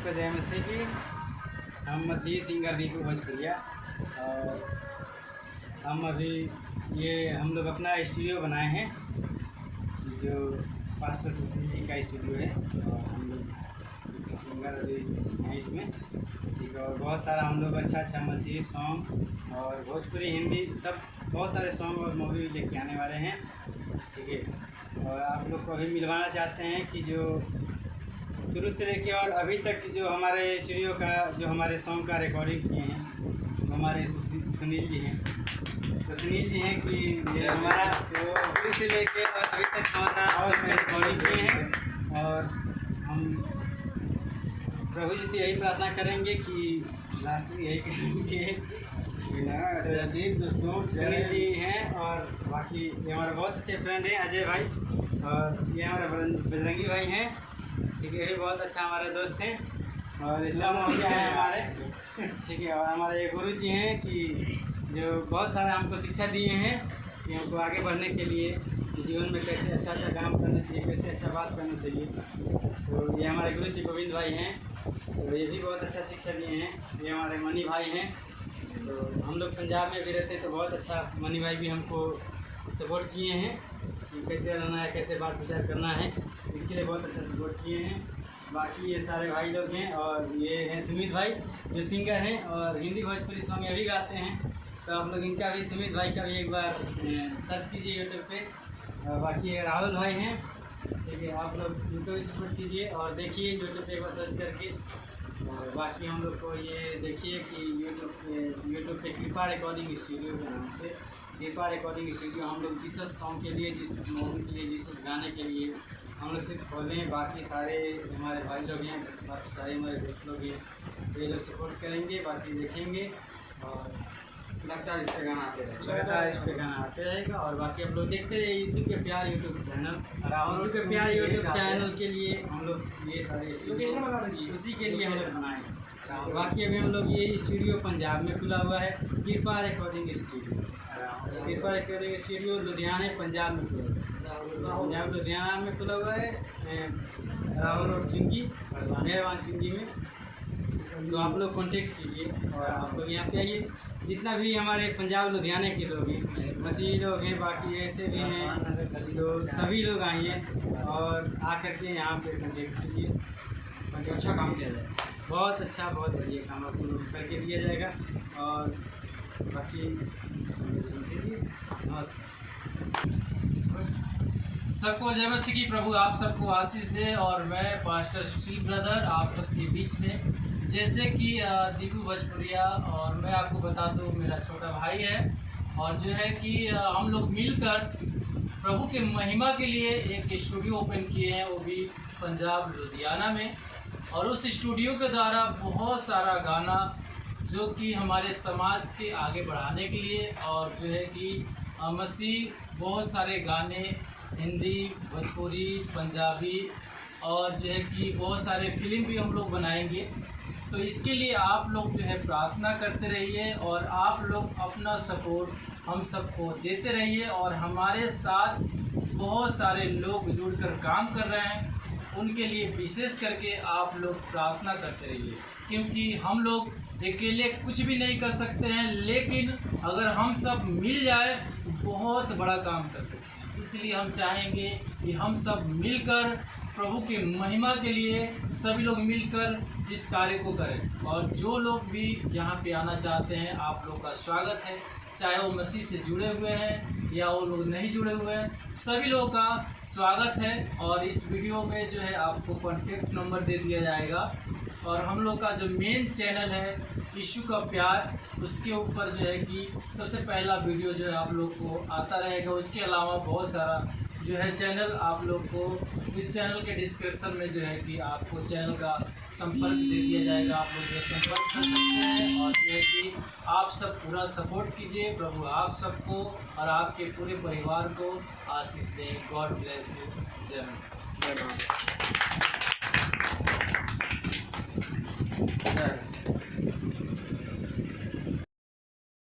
सबको जय मसीह की। हम मसीह सिंगर दीपू भोजपुरिया और हम अभी हम लोग अपना स्टूडियो बनाए हैं जो पास्टर सुशील जी का स्टूडियो है और हम लोग इसके सिंगर अभी हैं इसमें, ठीक है। और बहुत सारा हम लोग अच्छा मसीही सॉन्ग और भोजपुरी हिंदी सब बहुत सारे सॉन्ग और मूवी लेके आने वाले हैं, ठीक है। और आप लोग को अभी मिलवाना चाहते हैं कि जो शुरू से लेके और अभी तक जो हमारे स्टूडियो का जो हमारे सॉन्ग का रिकॉर्डिंग किए हैं हमारे सुनील जी हैं। तो सुनील जी हैं कि ये हमारा जो शुरू से लेके और अभी तक हमारा रिकॉर्डिंग किए हैं और हम प्रभु जी से यही प्रार्थना करेंगे कि लास्ट में यही करेंगे। दोस्तों सुनील जी हैं और बाकी ये हमारे बहुत अच्छे फ्रेंड हैं अजय भाई और ये हमारे बजरंगी भाई हैं, ठीक है। ये भी बहुत अच्छा हमारे दोस्त हैं और मुखिया हैं हमारे, ठीक है। और हमारे ये गुरु जी हैं कि जो बहुत सारा हमको शिक्षा दिए हैं कि हमको आगे बढ़ने के लिए जीवन में कैसे अच्छा काम करना चाहिए, कैसे अच्छा बात करना चाहिए। तो ये हमारे गुरु जी गोविंद भाई हैं, तो ये भी बहुत अच्छा शिक्षा दिए हैं। ये हमारे मनी भाई हैं, तो हम लोग पंजाब में भी रहते हैं तो बहुत अच्छा मनी भाई भी हमको सपोर्ट किए हैं कि कैसे रहना है, कैसे बात विचार करना है, इसके लिए बहुत अच्छा सपोर्ट किए हैं। बाकी ये सारे भाई लोग हैं और ये हैं सुमित भाई जो सिंगर हैं और हिंदी भोजपुरी सॉन्ग ये भी गाते हैं। तो आप लोग इनका भी सुमित भाई का भी एक बार सर्च कीजिए यूट्यूब पे। बाकी ये राहुल भाई हैं, ठीक है। आप लोग इनको भी सपोर्ट कीजिए और देखिए यूट्यूब पे एक बार सर्च करके। और बाकी हम लोग को ये देखिए कि यूट्यूब पे कृपा रिकॉर्डिंग स्टूडियो के नाम से कृपा रिकॉर्डिंग स्टूडियो हम लोग जीसस सॉन्ग के लिए, जीसस मूवी के लिए, जीसस गाने के लिए हम लोग सिर्फ खोलें। बाकी सारे हमारे भाई लोग हैं, बाकी सारे हमारे दोस्त लोग हैं, तो ये लोग सपोर्ट करेंगे, बाकी देखेंगे और लगातार इस पर गाना आते रहेगा। और बाकी आप लोग देखते रहिए यीशु के प्यार यूट्यूब चैनल। यीशु के प्यार यूट्यूब चैनल के लिए हम लोग ये सारे उसी के लिए हम लोग बनाए। बाकी अभी हम लोग ये स्टूडियो पंजाब में खुला हुआ है, कृपा रिकॉर्डिंग स्टूडियो। कृपा रिकॉर्डिंग स्टूडियो लुधियाना पंजाब में खुला हुआ है, पंजाब लुधियाना में खुला हुआ है, राहुल रोड चुंगी मेहरबान चुंगी में। तो आप लोग कांटेक्ट कीजिए और आप लोग यहाँ पे आइए। जितना भी हमारे पंजाब लुधियाने के लोग हैं, मसीही लोग हैं, बाकी ऐसे भी हैं, तो सभी लोग आइए और आकर के यहाँ पे कांटेक्ट कीजिए। अच्छा काम किया जाए, बहुत अच्छा बहुत बढ़िया काम आप लोग करके दिया जाएगा। और बाकी नमस्कार। सबको जय मसीह की। प्रभु आप सबको आशीष दे। और मैं पास्टर सुशील ब्रदर आप सबके बीच में, जैसे कि दीपू भोजपुरिया, और मैं आपको बता दूं मेरा छोटा भाई है और जो है कि हम लोग मिलकर प्रभु के महिमा के लिए एक स्टूडियो ओपन किए हैं, वो भी पंजाब लुधियाना में। और उस स्टूडियो के द्वारा बहुत सारा गाना जो कि हमारे समाज के आगे बढ़ाने के लिए, और जो है कि मसीह बहुत सारे गाने हिंदी, भोजपुरी, पंजाबी और जो है कि बहुत सारे फिल्म भी हम लोग बनाएंगे। तो इसके लिए आप लोग जो है प्रार्थना करते रहिए और आप लोग अपना सपोर्ट हम सबको देते रहिए। और हमारे साथ बहुत सारे लोग जुड़कर काम कर रहे हैं, उनके लिए विशेष करके आप लोग प्रार्थना करते रहिए, क्योंकि हम लोग अकेले कुछ भी नहीं कर सकते हैं, लेकिन अगर हम सब मिल जाए तो बहुत बड़ा काम कर सकते हैं। इसलिए हम चाहेंगे कि हम सब मिलकर प्रभु के महिमा के लिए सभी लोग मिलकर इस कार्य को करें। और जो लोग भी यहाँ पे आना चाहते हैं, आप लोग का स्वागत है, चाहे वो मसीह से जुड़े हुए हैं या वो लोग नहीं जुड़े हुए हैं, सभी लोगों का स्वागत है। और इस वीडियो में जो है आपको कॉन्टेक्ट नंबर दे दिया जाएगा। और हम लोग का जो मेन चैनल है यीशु का प्यार, उसके ऊपर जो है कि सबसे पहला वीडियो जो है आप लोग को आता रहेगा। उसके अलावा बहुत सारा जो है चैनल आप लोग को इस चैनल के डिस्क्रिप्शन में जो है कि आपको चैनल का संपर्क दे दिया जाएगा, आप लोग जो संपर्क कर सकते हैं। और जो है कि आप सब पूरा सपोर्ट कीजिए। प्रभु आप सबको और आपके पूरे परिवार को आशीष दें। God bless you. जय मसीह।